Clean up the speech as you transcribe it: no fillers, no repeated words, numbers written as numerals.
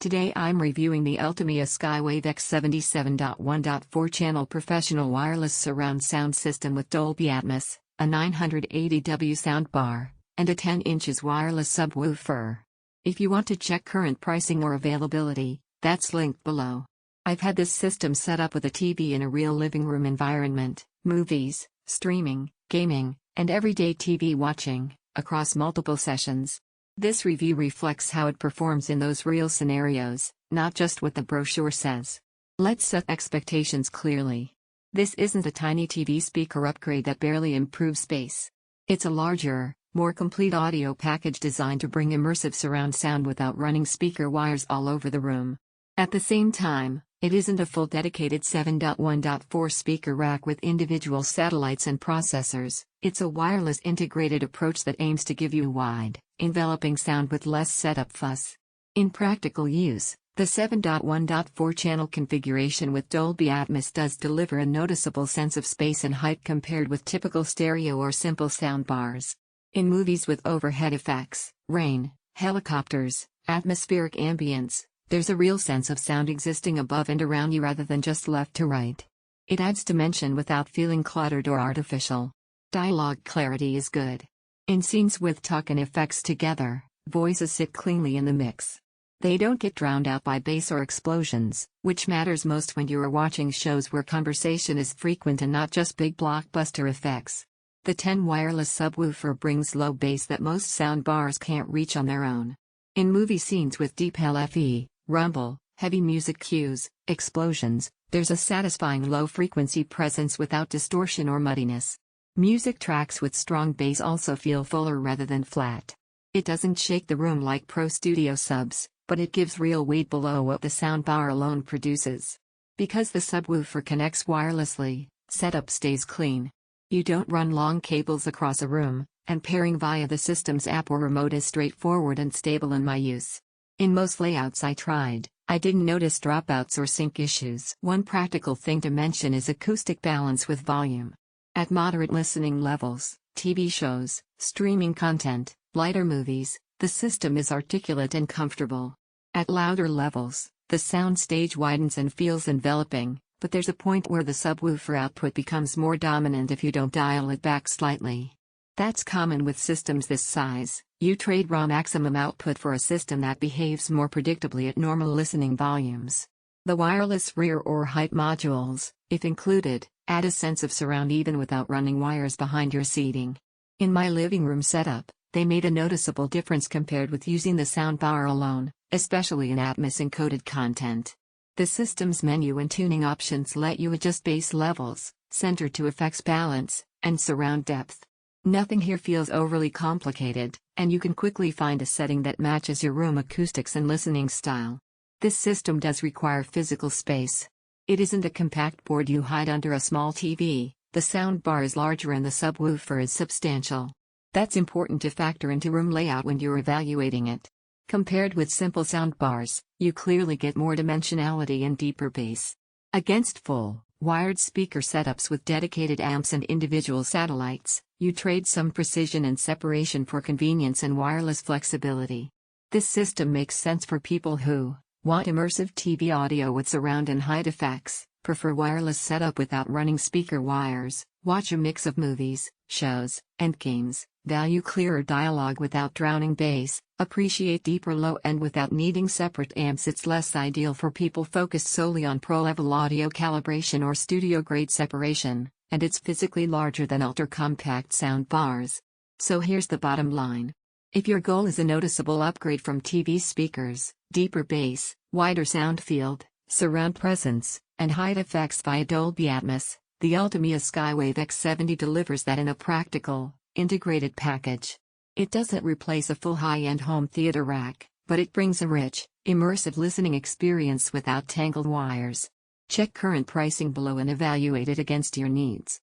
Today I'm reviewing the ULTIMEA Skywave X70 7.1.4 channel professional wireless surround sound system with Dolby Atmos, a 980W soundbar, and a 10 inches wireless subwoofer. If you want to check current pricing or availability, that's linked below. I've had this system set up with a TV in a real living room environment, movies, streaming, gaming, and everyday TV watching, across multiple sessions. This review reflects how it performs in those real scenarios, not just what the brochure says. Let's set expectations clearly. This isn't a tiny TV speaker upgrade that barely improves space. It's a larger, more complete audio package designed to bring immersive surround sound without running speaker wires all over the room. At the same time, it isn't a full dedicated 7.1.4 speaker rack with individual satellites and processors. It's a wireless integrated approach that aims to give you wide, enveloping sound with less setup fuss. In practical use, the 7.1.4 channel configuration with Dolby Atmos does deliver a noticeable sense of space and height compared with typical stereo or simple soundbars. In movies with overhead effects, rain, helicopters, atmospheric ambience, there's a real sense of sound existing above and around you rather than just left to right. It adds dimension without feeling cluttered or artificial. Dialogue clarity is good. In scenes with talk and effects together, voices sit cleanly in the mix. They don't get drowned out by bass or explosions, which matters most when you are watching shows where conversation is frequent and not just big blockbuster effects. The 10 wireless subwoofer brings low bass that most soundbars can't reach on their own. In movie scenes with deep LFE, rumble, heavy music cues, explosions, there's a satisfying low-frequency presence without distortion or muddiness. Music tracks with strong bass also feel fuller rather than flat. It doesn't shake the room like pro studio subs, but it gives real weight below what the soundbar alone produces. Because the subwoofer connects wirelessly, setup stays clean. You don't run long cables across a room, and pairing via the system's app or remote is straightforward and stable in my use. In most layouts I tried, I didn't notice dropouts or sync issues. One practical thing to mention is acoustic balance with volume. At moderate listening levels, TV shows, streaming content, lighter movies, the system is articulate and comfortable. At louder levels, the soundstage widens and feels enveloping, but there's a point where the subwoofer output becomes more dominant if you don't dial it back slightly. That's common with systems this size. You trade raw maximum output for a system that behaves more predictably at normal listening volumes. The wireless rear or height modules, if included, add a sense of surround even without running wires behind your seating. In my living room setup, they made a noticeable difference compared with using the soundbar alone, especially in Atmos-encoded content. The system's menu and tuning options let you adjust bass levels, center to effects balance, and surround depth. Nothing here feels overly complicated, and you can quickly find a setting that matches your room acoustics and listening style. This system does require physical space. It isn't a compact board you hide under a small TV, the soundbar is larger and the subwoofer is substantial. That's important to factor into room layout when you're evaluating it. Compared with simple soundbars, you clearly get more dimensionality and deeper bass. Against full, wired speaker setups with dedicated amps and individual satellites, you trade some precision and separation for convenience and wireless flexibility. This system makes sense for people who want immersive TV audio with surround and height effects, prefer wireless setup without running speaker wires, watch a mix of movies, shows, and games, value clearer dialogue without drowning bass, appreciate deeper low end without needing separate amps. It's less ideal for people focused solely on pro-level audio calibration or studio-grade separation, and it's physically larger than ultra-compact soundbars. So here's the bottom line. If your goal is a noticeable upgrade from TV speakers, deeper bass, wider sound field, surround presence, and height effects via Dolby Atmos, the ULTIMEA Skywave X70 delivers that in a practical, integrated package. It doesn't replace a full high-end home theater rack, but it brings a rich, immersive listening experience without tangled wires. Check current pricing below and evaluate it against your needs.